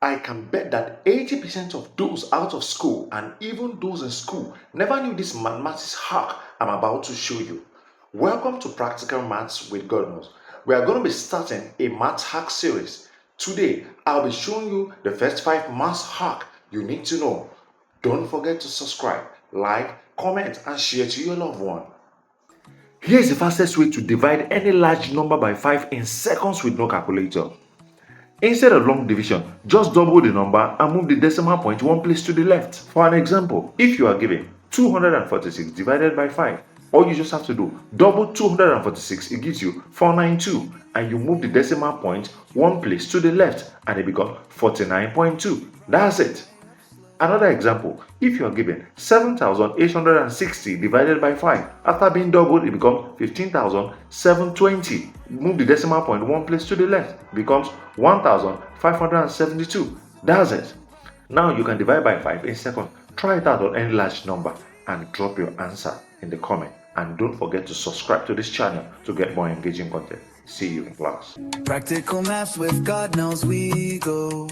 I can bet that 80% of those out of school and even those in school never knew this mathematics hack I'm about to show you. Welcome to Practical Maths with God Knows. We are going to be starting a maths hack series. Today, I'll be showing you the first 5 maths hack you need to know. Don't forget to subscribe, like, comment, and share to your loved one. Here's the fastest way to divide any large number by 5 in seconds with no calculator. Instead of long division, just double the number and move the decimal point one place to the left. For an example, if you are given 246 divided by 5, all you just have to do, double 246, it gives you 492, and you move the decimal point one place to the left and it becomes 49.2. That's it. Another example, if you are given 7,860 divided by 5, after being doubled, it becomes 15,720. Move the decimal point one place to the left, it becomes 1,572. That's it. Now you can divide by 5 in seconds. Try it out on any large number and drop your answer in the comment. And don't forget to subscribe to this channel to get more engaging content. See you in class. Practical maths with God Knows we go.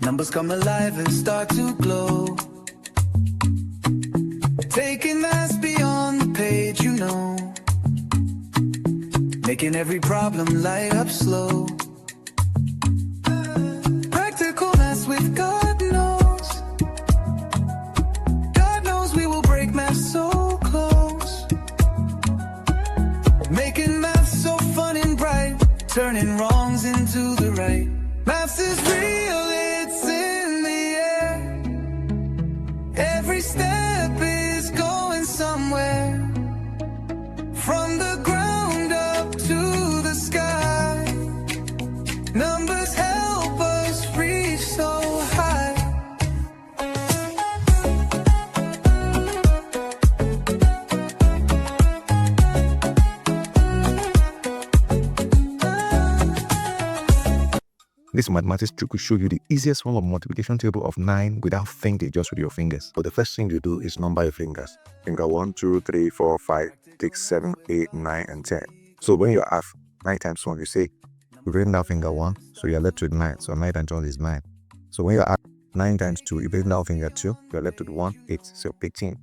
Numbers come alive and start to glow. Taking maths beyond the page, you know. Making every problem light up slow. Practical maths with God Knows. God knows we will break maths so close. Making maths so fun and bright. Turning wrongs into the right. Maths is real, it's in the air. Every step is going somewhere. From the ground up to the sky. Numbers help us reach so high. This mathematics trick will show you the easiest form of multiplication table of 9 without thinking, just with your fingers. But the first thing you do is number your fingers. Finger 1, 2, 3, 4, 5, 6, 7, 8, 9, and 10. So when you have 9 times 1, you say, you bring down finger 1, so you're left with 9. So 9 times 1 is 9. So when you have 9 times 2, you bring down finger 2, you're left with 1, 8, so 18.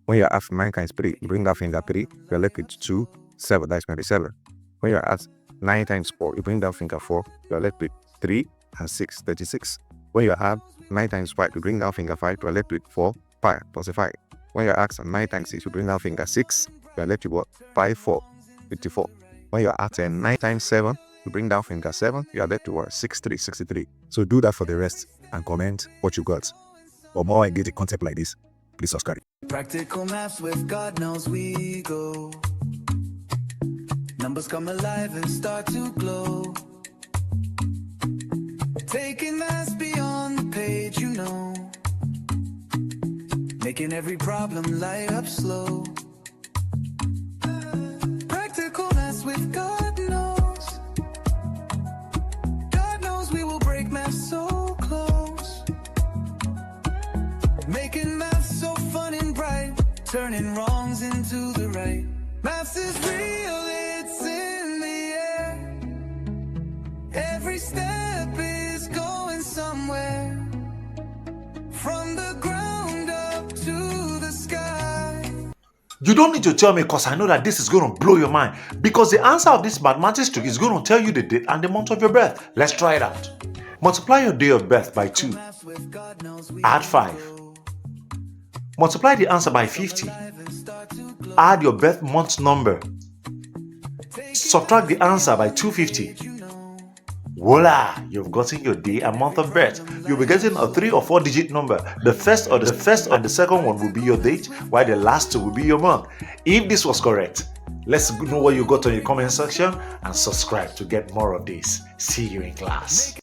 When you have 9 times 3, you bring down finger 3, you're left with 2, 7, that's 27. When you have 9 times 4, you bring down finger 4, you're left with 3 and 6, 36. When you have 9 times 5, you bring down finger 5, you are left with 4, 5, plus 5. When you ask 9 times 6, you bring down finger 6, you are left with what? 5, 4, 54. When you ask 9 times 7, you bring down finger 7, you are left with what? 6, 3, 63. So do that for the rest and comment what you got. For more engaging content like this, please subscribe. Practical maths with God Knows we go. Numbers come alive and start to glow. Taking maths beyond the page, you know. Making every problem light up slow. Practical maths with God Knows. God knows we will break maths so close. Making maths so fun and bright. Turning wrongs into the right. Maths is real, it's in the air. Every step is going somewhere. From the ground up to the sky. You don't need to tell me because I know that this is going to blow your mind. Because the answer of this mathematics trick is going to tell you the date and the month of your birth. Let's try it out. Multiply your day of birth by 2. Add 5. Multiply the answer by 50. Add your birth month number. Subtract the answer by 250. Voila! You've gotten your day and month of birth. You'll be getting a 3 or 4 digit number. The first and the second one will be your date, while the last two will be your month. If this was correct, let's know what you got on your comment section and subscribe to get more of this. See you in class.